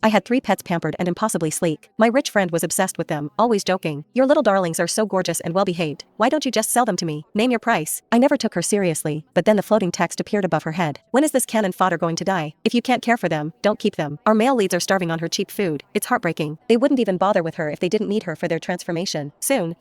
I had 3 pets pampered and impossibly sleek. My rich friend was obsessed with them, always joking. Your little darlings are so gorgeous and well-behaved. Why don't you just sell them to me? Name your price. I never took her seriously, but then the floating text appeared above her head. When is this cannon fodder going to die? If you can't care for them, don't keep them. Our male leads are starving on her cheap food. It's heartbreaking. They wouldn't even bother with her if they didn't need her for their transformation. Soon.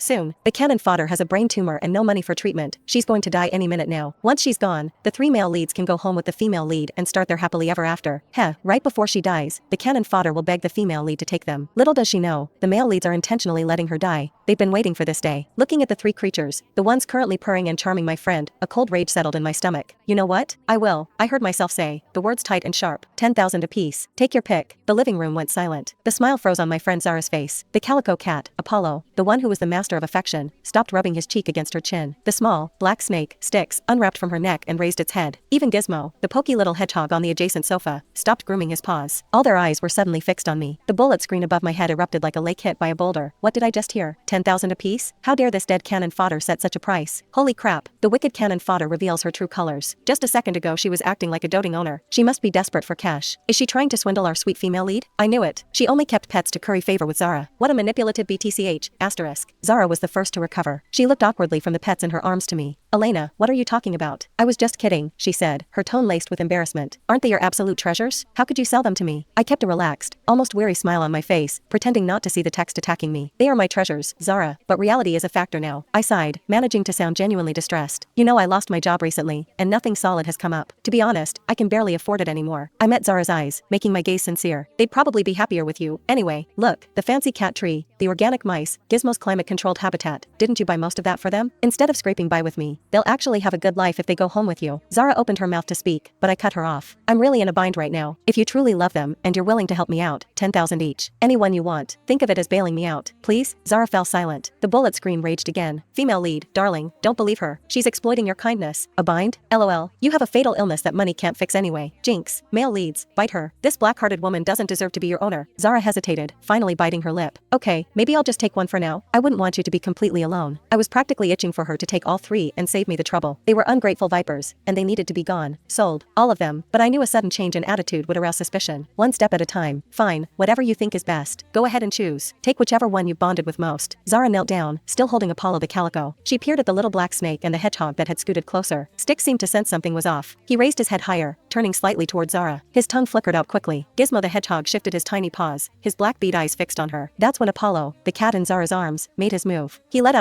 The cannon fodder has a brain tumor and no money for treatment. She's going to die any minute now. Once she's gone, the 3 male leads can go home with the female lead and start their happily ever after. Right before she dies, the cannon fodder will beg the female lead to take them. Little does she know, the male leads are intentionally letting her die. They've been waiting for this day. Looking at the 3 creatures, the ones currently purring and charming my friend, a cold rage settled in my stomach. You know what? I will. I heard myself say, the words tight and sharp. 10,000 apiece. Take your pick. The living room went silent. The smile froze on my friend Zara's face. The calico cat, Apollo, the one who was the master of affection, stopped rubbing his cheek against her chin. The small, black snake, Styx, unwrapped from her neck and raised its head. Even Gizmo, the poky little hedgehog on the adjacent sofa, stopped grooming his paws. All their eyes were suddenly fixed on me. The bullet screen above my head erupted like a lake hit by a boulder. What did I just hear? 10,000 apiece? How dare this dead cannon fodder set such a price? Holy crap, the wicked cannon fodder reveals her true colors. Just a second ago she was acting like a doting owner. She must be desperate for cash. Is she trying to swindle our sweet female lead? I knew it. She only kept pets to curry favor with Zara. What a manipulative BTCH, asterisk. Zara was the first to recover. She looked awkwardly from the pets in her arms to me. Elena, what are you talking about? I was just kidding, she said, her tone laced with embarrassment. Aren't they your absolute treasures? How could you sell them to me? I kept a relaxed, almost weary smile on my face, pretending not to see the text attacking me. They are my treasures, Zara, but reality is a factor now. I sighed, managing to sound genuinely distressed. You know, I lost my job recently, and nothing solid has come up. To be honest, I can barely afford it anymore. I met Zara's eyes, making my gaze sincere. They'd probably be happier with you. Anyway, look, the fancy cat tree, the organic mice, Gizmo's climate-controlled habitat. Didn't you buy most of that for them? Instead of scraping by with me, they'll actually have a good life if they go home with you. Zara opened her mouth to speak, but I cut her off. I'm really in a bind right now. If you truly love them, and you're willing to help me out, 10,000 each. Anyone you want. Think of it as bailing me out. Please? Zara fell silent. The bullet screen raged again. Female lead, darling, don't believe her. She's exploiting your kindness. A bind? LOL. You have a fatal illness that money can't fix anyway. Jinx. Male leads, bite her. This black-hearted woman doesn't deserve to be your owner. Zara hesitated, finally biting her lip. Okay, maybe I'll just take one for now. I wouldn't want you to be completely alone. I was practically itching for her to take all 3 and save me the trouble. They were ungrateful vipers, and they needed to be gone. Sold. All of them, but I knew a sudden change in attitude would arouse suspicion. One step at a time. Fine, whatever you think is best. Go ahead and choose. Take whichever one you bonded with most. Zara knelt down, still holding Apollo the calico. She peered at the little black snake and the hedgehog that had scooted closer. Styx seemed to sense something was off. He raised his head higher, turning slightly toward Zara. His tongue flickered out quickly. Gizmo the hedgehog shifted his tiny paws, his black bead eyes fixed on her. That's when Apollo, the cat in Zara's arms, made his move. He let out